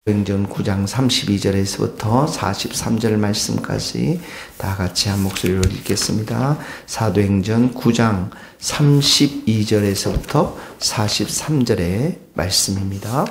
사도행전 9장 32절에서부터 43절 말씀까지 다 같이 한 목소리로 읽겠습니다. 사도행전 9장 32절에서부터 43절의 말씀입니다.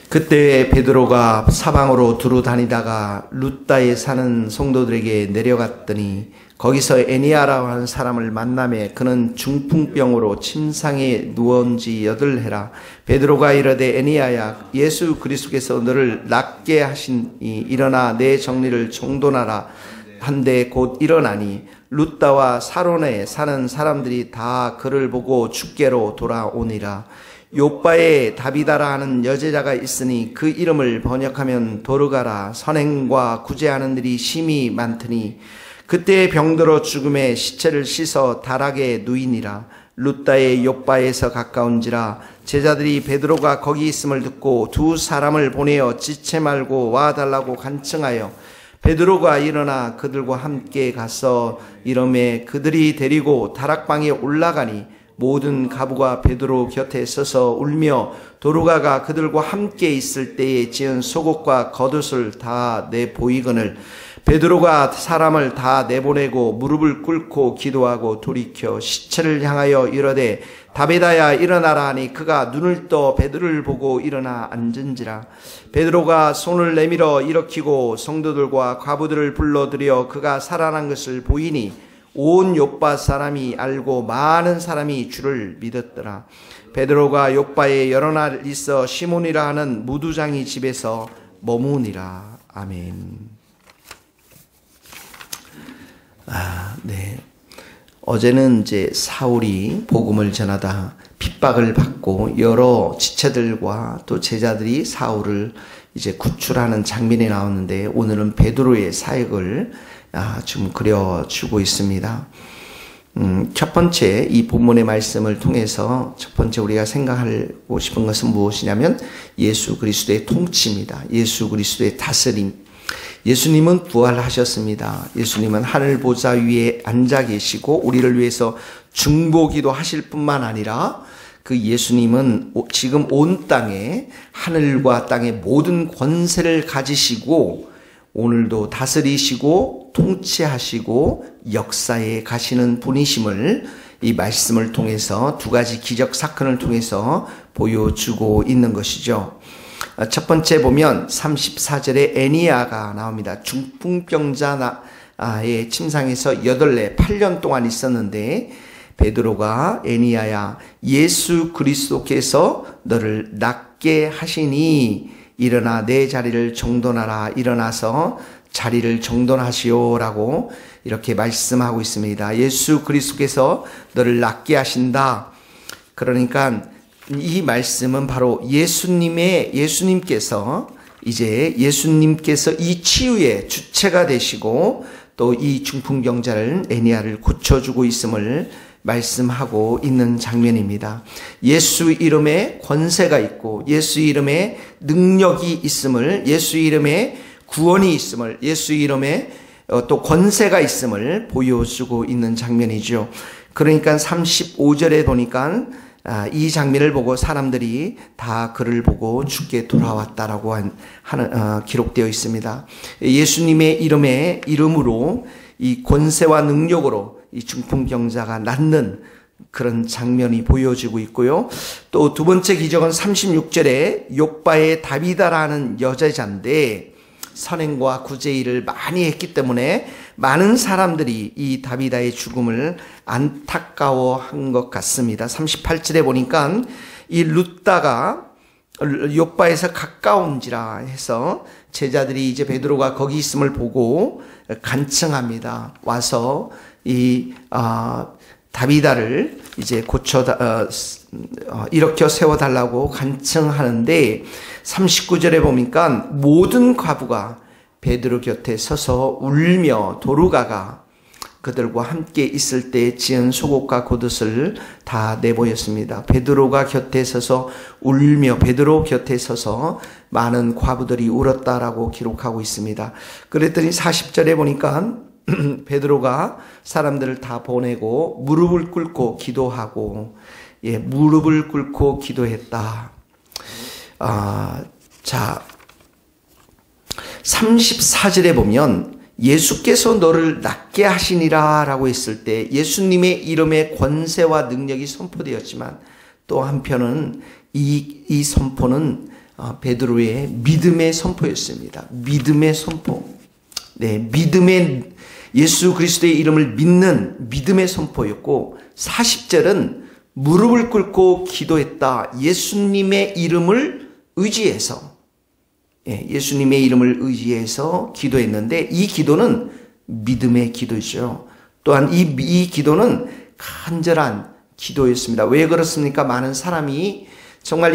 그때 베드로가 사방으로 두루 다니다가 룻다에 사는 성도들에게 내려갔더니 거기서 애니아라고 하는 사람을 만나매 그는 중풍병으로 침상에 누운 지 8해라. 베드로가 이르되 애니아야, 예수 그리스도께서 너를 낫게 하시니 일어나 내 정리를 정돈하라 한데 곧 일어나니 룻다와 사론에 사는 사람들이 다 그를 보고 주께로 돌아오니라. 요빠에 다비다라 하는 여제자가 있으니 그 이름을 번역하면 도르가라. 선행과 구제하는 일이 심히 많더니 그때 병들어 죽음에 시체를 씻어 다락에 누이니라. 룻다의 요빠에서 가까운지라. 제자들이 베드로가 거기 있음을 듣고 두 사람을 보내어 지체 말고 와달라고 간청하여 베드로가 일어나 그들과 함께 가서 이러매 그들이 데리고 다락방에 올라가니 모든 가부가 베드로 곁에 서서 울며 도르가가 그들과 함께 있을 때에 지은 속옷과 겉옷을 다 내보이거늘 베드로가 사람을 다 내보내고 무릎을 꿇고 기도하고 돌이켜 시체를 향하여 이르되 다비다야 일어나라 하니 그가 눈을 떠 베드로를 보고 일어나 앉은지라. 베드로가 손을 내밀어 일으키고 성도들과 과부들을 불러들여 그가 살아난 것을 보이니 온 요빠 사람이 알고 많은 사람이 주를 믿었더라. 베드로가 요빠에 여러 날 있어 시몬이라 하는 무두장이 집에서 머무니라. 아멘. 네. 어제는 이제 사울이 복음을 전하다 핍박을 받고 여러 지체들과 또 제자들이 사울을 이제 구출하는 장면이 나오는데 오늘은 베드로의 사역을 좀 그려주고 있습니다. 첫 번째 이 본문의 말씀을 통해서 첫 번째 우리가 생각하고 싶은 것은 무엇이냐면 예수 그리스도의 통치입니다. 예수 그리스도의 다스림. 예수님은 부활하셨습니다. 예수님은 하늘 보좌 위에 앉아 계시고 우리를 위해서 중보기도 하실 뿐만 아니라 그 예수님은 지금 온 땅에 하늘과 땅의 모든 권세를 가지시고 오늘도 다스리시고 통치하시고 역사에 가시는 분이심을 이 말씀을 통해서 두 가지 기적 사건을 통해서 보여주고 있는 것이죠. 첫 번째 보면 34절에 애니아가 나옵니다. 중풍병자의 침상에서 8년 동안 있었는데 베드로가 애니아야, 예수 그리스도께서 너를 낫게 하시니 일어나 내 자리를 정돈하라. 일어나서 자리를 정돈하시오라고 이렇게 말씀하고 있습니다. 예수 그리스도께서 너를 낫게 하신다. 그러니까 이 말씀은 바로 예수님께서 이 치유의 주체가 되시고 또 이 중풍병자를 애니아를 고쳐주고 있음을 말씀하고 있는 장면입니다. 예수 이름에 권세가 있고 예수 이름에 능력이 있음을, 예수 이름에 구원이 있음을, 예수 이름에 또 권세가 있음을 보여주고 있는 장면이죠. 그러니까 35절에 보니까 이 장면을 보고 사람들이 다 그를 보고 주께 돌아왔다라고 기록되어 있습니다. 예수님의 이름으로 이 권세와 능력으로 이 중풍병자가 낫는 그런 장면이 보여지고 있고요. 또 두 번째 기적은 36절에 요빠의 다비다라는 여제자인데 선행과 구제 일을 많이 했기 때문에 많은 사람들이 이 다비다의 죽음을 안타까워한 것 같습니다. 38절에 보니까 이 룻다가 요빠에서 가까운지라 해서 제자들이 이제 베드로가 거기 있음을 보고 간청합니다. 와서 이 다비다를 이제 일으켜 세워달라고 간청하는데 39절에 보니까 모든 과부가 베드로 곁에 서서 울며 도르가가 그들과 함께 있을 때 지은 속옷과 겉옷을 다 내보였습니다. 베드로가 곁에 서서 울며 베드로 곁에 서서 많은 과부들이 울었다라고 기록하고 있습니다. 그랬더니 40절에 보니까 베드로가 사람들을 다 보내고 무릎을 꿇고 기도하고 무릎을 꿇고 기도했다. 자, 34절에 보면 예수께서 너를 낫게 하시니라 라고 했을 때 예수님의 이름의 권세와 능력이 선포되었지만 또 한편은 이 선포는 베드로의 믿음의 선포였습니다. 믿음의 선포. 네, 믿음의 예수 그리스도의 이름을 믿는 믿음의 선포였고 40절은 무릎을 꿇고 기도했다. 예수님의 이름을 의지해서 예수님의 이름을 의지해서 기도했는데 이 기도는 믿음의 기도죠. 또한 이 기도는 간절한 기도였습니다. 왜 그렇습니까? 많은 사람이 정말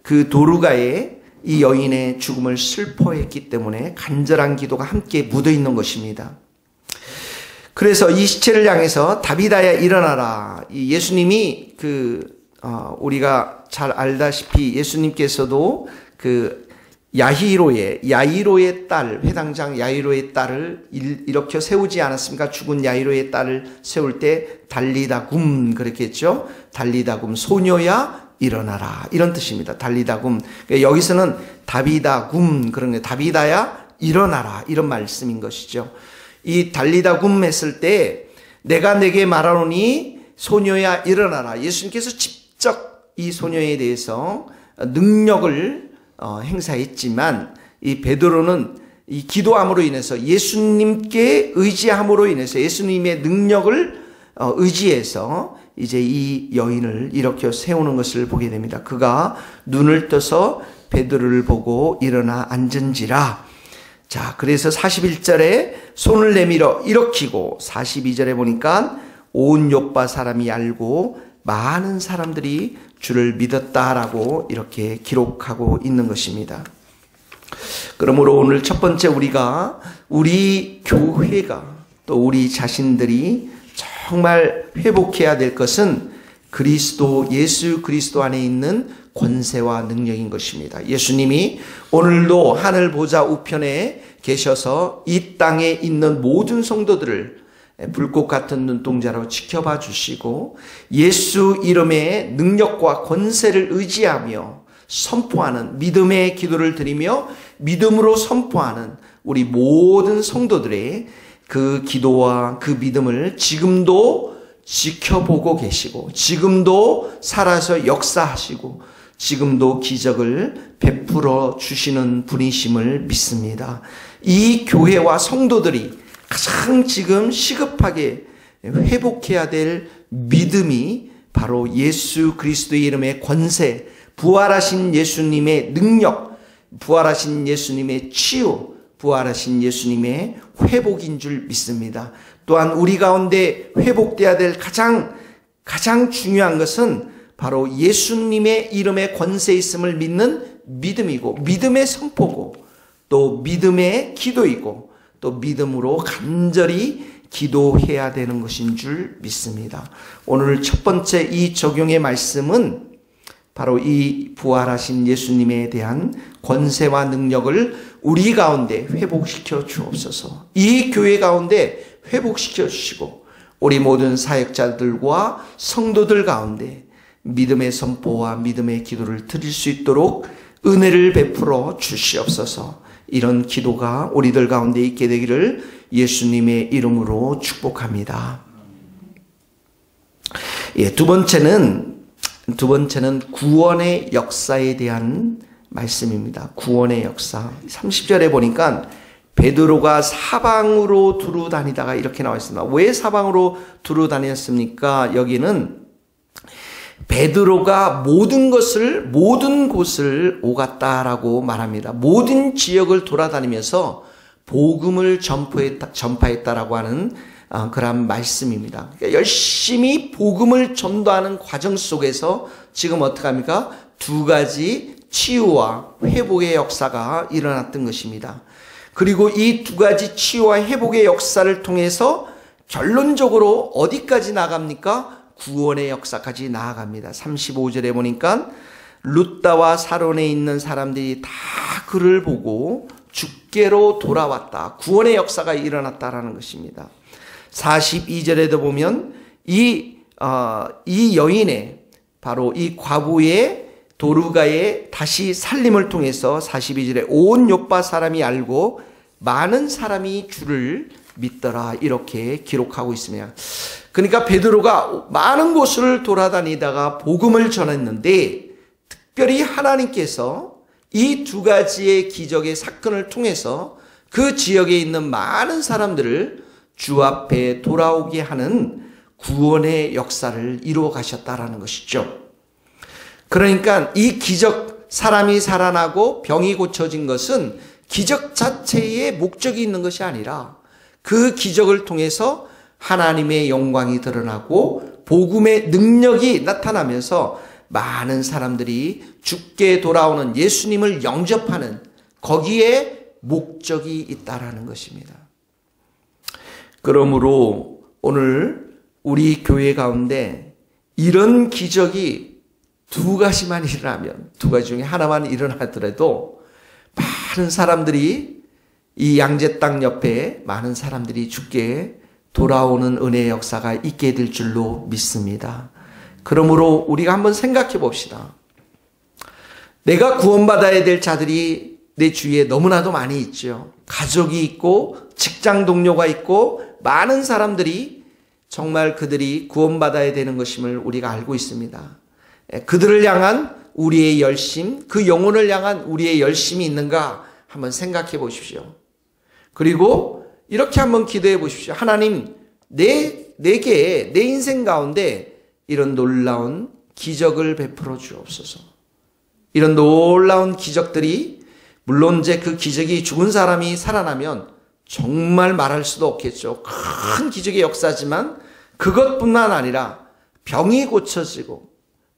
그 도르가의 이 여인의 죽음을 슬퍼했기 때문에 간절한 기도가 함께 묻어 있는 것입니다. 그래서 이 시체를 향해서 다비다야 일어나라. 이 예수님이 우리가 잘 알다시피 예수님께서도 야이로의 딸, 회당장 야이로의 딸을 일으켜 세우지 않았습니까? 죽은 야이로의 딸을 세울 때 달리다굼 그렇게 했죠. 달리다굼 소녀야 일어나라 이런 뜻입니다. 달리다굼. 여기서는 다비다굼 그런 게 다비다야 일어나라 이런 말씀인 것이죠. 이 달리다굼 했을 때 내가 내게 말하노니 소녀야 일어나라. 예수님께서 직접 이 소녀에 대해서 능력을 행사했지만 이 베드로는 이 기도함으로 인해서 예수님께 의지함으로 인해서 예수님의 능력을 의지해서 이제 이 여인을 일으켜 세우는 것을 보게 됩니다. 그가 눈을 떠서 베드로를 보고 일어나 앉은지라. 자, 그래서 41절에 손을 내밀어 일으키고 42절에 보니까 온 요파 사람이 알고 많은 사람들이 주를 믿었다라고 이렇게 기록하고 있는 것입니다. 그러므로 오늘 첫 번째 우리 교회가 또 우리 자신들이 정말 회복해야 될 것은 예수 그리스도 안에 있는 권세와 능력인 것입니다. 예수님이 오늘도 하늘 보좌 우편에 계셔서 이 땅에 있는 모든 성도들을 불꽃 같은 눈동자로 지켜봐 주시고 예수 이름의 능력과 권세를 의지하며 선포하는 믿음의 기도를 드리며 믿음으로 선포하는 우리 모든 성도들의 그 기도와 그 믿음을 지금도 지켜보고 계시고 지금도 살아서 역사하시고 지금도 기적을 베풀어 주시는 분이심을 믿습니다. 이 교회와 성도들이 가장 지금 시급하게 회복해야 될 믿음이 바로 예수 그리스도의 이름의 권세, 부활하신 예수님의 능력, 부활하신 예수님의 치유, 부활하신 예수님의 회복인 줄 믿습니다. 또한 우리 가운데 회복돼야 될 가장 중요한 것은 바로 예수님의 이름의 권세 있음을 믿는 믿음이고 믿음의 선포고 또 믿음의 기도이고 또 믿음으로 간절히 기도해야 되는 것인 줄 믿습니다. 오늘 첫 번째 이 적용의 말씀은 바로 이 부활하신 예수님에 대한 권세와 능력을 우리 가운데 회복시켜 주옵소서. 이 교회 가운데 회복시켜 주시고 우리 모든 사역자들과 성도들 가운데 믿음의 선포와 믿음의 기도를 드릴 수 있도록 은혜를 베풀어 주시옵소서. 이런 기도가 우리들 가운데 있게 되기를 예수님의 이름으로 축복합니다. 두 번째는 구원의 역사에 대한 말씀입니다. 구원의 역사. 30절에 보니까 베드로가 사방으로 두루 다니다가 이렇게 나와 있습니다. 왜 사방으로 두루 다녔습니까? 여기는 베드로가 모든 곳을 오갔다라고 말합니다. 모든 지역을 돌아다니면서 복음을 전파했다라고 하는 그런 말씀입니다. 그러니까 열심히 복음을 전도하는 과정 속에서 지금 어떻게 합니까? 두 가지 치유와 회복의 역사가 일어났던 것입니다. 그리고 이 두 가지 치유와 회복의 역사를 통해서 결론적으로 어디까지 나갑니까? 구원의 역사까지 나아갑니다. 35절에 보니까 룻다와 사론에 있는 사람들이 다 그를 보고 주께로 돌아왔다. 구원의 역사가 일어났다라는 것입니다. 42절에도 보면 이 여인의 바로 이 과부의 도르가의 다시 살림을 통해서 42절에 온 요파 사람이 알고 많은 사람이 주를 믿더라 이렇게 기록하고 있습니다. 그러니까 베드로가 많은 곳을 돌아다니다가 복음을 전했는데 특별히 하나님께서 이 두 가지의 기적의 사건을 통해서 그 지역에 있는 많은 사람들을 주 앞에 돌아오게 하는 구원의 역사를 이루어 가셨다라는 것이죠. 그러니까 이 기적, 사람이 살아나고 병이 고쳐진 것은 기적 자체에 목적이 있는 것이 아니라 그 기적을 통해서 하나님의 영광이 드러나고 복음의 능력이 나타나면서 많은 사람들이 주께 돌아오는 예수님을 영접하는 거기에 목적이 있다라는 것입니다. 그러므로 오늘 우리 교회 가운데 이런 기적이 두 가지만 일어나면, 두 가지 중에 하나만 일어나더라도 많은 사람들이 이 양재 땅 옆에 많은 사람들이 주께 돌아오는 은혜의 역사가 있게 될 줄로 믿습니다. 그러므로 우리가 한번 생각해 봅시다. 내가 구원받아야 될 자들이 내 주위에 너무나도 많이 있죠. 가족이 있고 직장 동료가 있고 많은 사람들이 정말 그들이 구원받아야 되는 것임을 우리가 알고 있습니다. 그들을 향한 우리의 열심, 그 영혼을 향한 우리의 열심이 있는가 한번 생각해 보십시오. 그리고 이렇게 한번 기도해 보십시오. 하나님, 내게 내 인생 가운데 이런 놀라운 기적을 베풀어 주옵소서. 이런 놀라운 기적들이, 물론 이제 그 기적이 죽은 사람이 살아나면 정말 말할 수도 없겠죠. 큰 기적의 역사지만 그것뿐만 아니라 병이 고쳐지고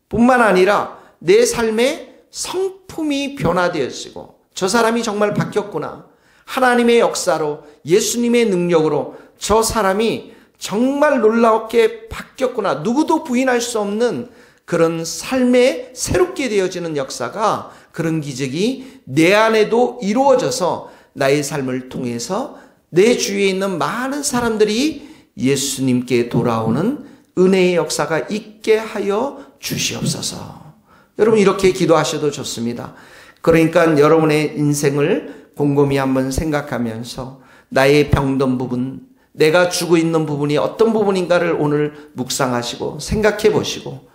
뿐만 아니라 내 삶의 성품이 변화되어지고 저 사람이 정말 바뀌었구나. 하나님의 역사로, 예수님의 능력으로 저 사람이 정말 놀랍게 바뀌었구나. 누구도 부인할 수 없는 그런 삶에 새롭게 되어지는 역사가, 그런 기적이 내 안에도 이루어져서 나의 삶을 통해서 내 주위에 있는 많은 사람들이 예수님께 돌아오는 은혜의 역사가 있게 하여 주시옵소서. 여러분 이렇게 기도하셔도 좋습니다. 그러니까 여러분의 인생을 곰곰이 한번 생각하면서 나의 병든 부분, 내가 죽어 있는 부분이 어떤 부분인가를 오늘 묵상하시고 생각해 보시고,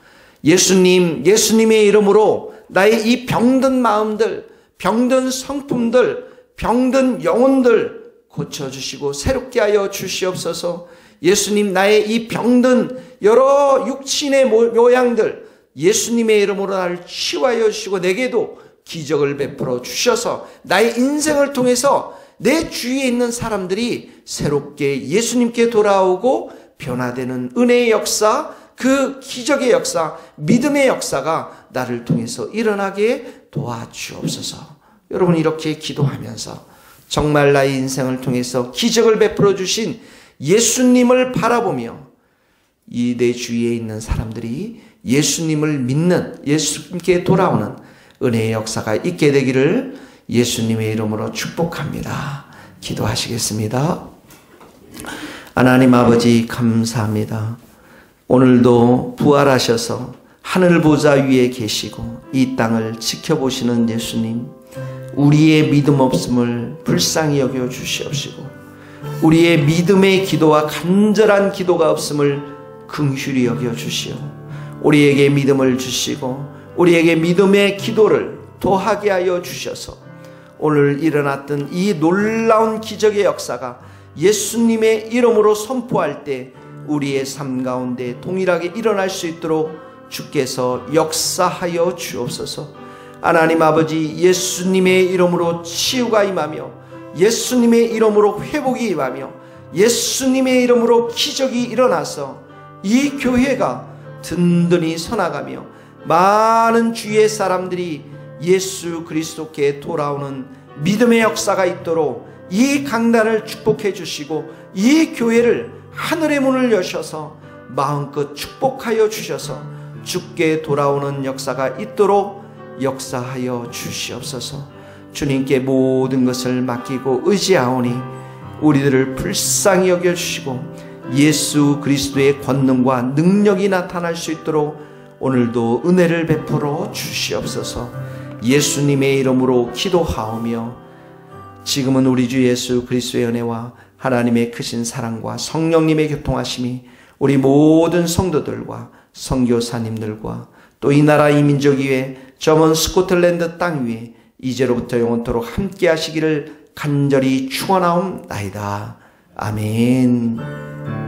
예수님의 이름으로 나의 이 병든 마음들, 병든 성품들, 병든 영혼들 고쳐주시고 새롭게 하여 주시옵소서. 예수님, 나의 이 병든 여러 육신의 모양들 예수님의 이름으로 나를 치유하여 주시고 내게도 기적을 베풀어 주셔서 나의 인생을 통해서 내 주위에 있는 사람들이 새롭게 예수님께 돌아오고 변화되는 은혜의 역사, 그 기적의 역사, 믿음의 역사가 나를 통해서 일어나게 도와주옵소서. 여러분 이렇게 기도하면서 정말 나의 인생을 통해서 기적을 베풀어 주신 예수님을 바라보며 이 내 주위에 있는 사람들이 예수님을 믿는, 예수님께 돌아오는 은혜의 역사가 있게 되기를 예수님의 이름으로 축복합니다. 기도하시겠습니다. 하나님 아버지 감사합니다. 오늘도 부활하셔서 하늘 보좌 위에 계시고 이 땅을 지켜보시는 예수님, 우리의 믿음 없음을 불쌍히 여겨 주시옵시고 우리의 믿음의 기도와 간절한 기도가 없음을 긍휼히 여겨 주시오. 우리에게 믿음을 주시고 우리에게 믿음의 기도를 더하게 하여 주셔서 오늘 일어났던 이 놀라운 기적의 역사가 예수님의 이름으로 선포할 때 우리의 삶 가운데 동일하게 일어날 수 있도록 주께서 역사하여 주옵소서. 하나님 아버지, 예수님의 이름으로 치유가 임하며 예수님의 이름으로 회복이 임하며 예수님의 이름으로 기적이 일어나서 이 교회가 든든히 서나가며 많은 주위의 사람들이 예수 그리스도께 돌아오는 믿음의 역사가 있도록 이 강단을 축복해 주시고 이 교회를 하늘의 문을 여셔서 마음껏 축복하여 주셔서 주께 돌아오는 역사가 있도록 역사하여 주시옵소서. 주님께 모든 것을 맡기고 의지하오니 우리들을 불쌍히 여겨주시고 예수 그리스도의 권능과 능력이 나타날 수 있도록 오늘도 은혜를 베풀어 주시옵소서. 예수님의 이름으로 기도하오며 지금은 우리 주 예수 그리스도의 은혜와 하나님의 크신 사랑과 성령님의 교통하심이 우리 모든 성도들과 선교사님들과 또 이 나라 이 민족 위에 저 먼 스코틀랜드 땅 위에 이제로부터 영원토록 함께 하시기를 간절히 축원하옵나이다. 아멘.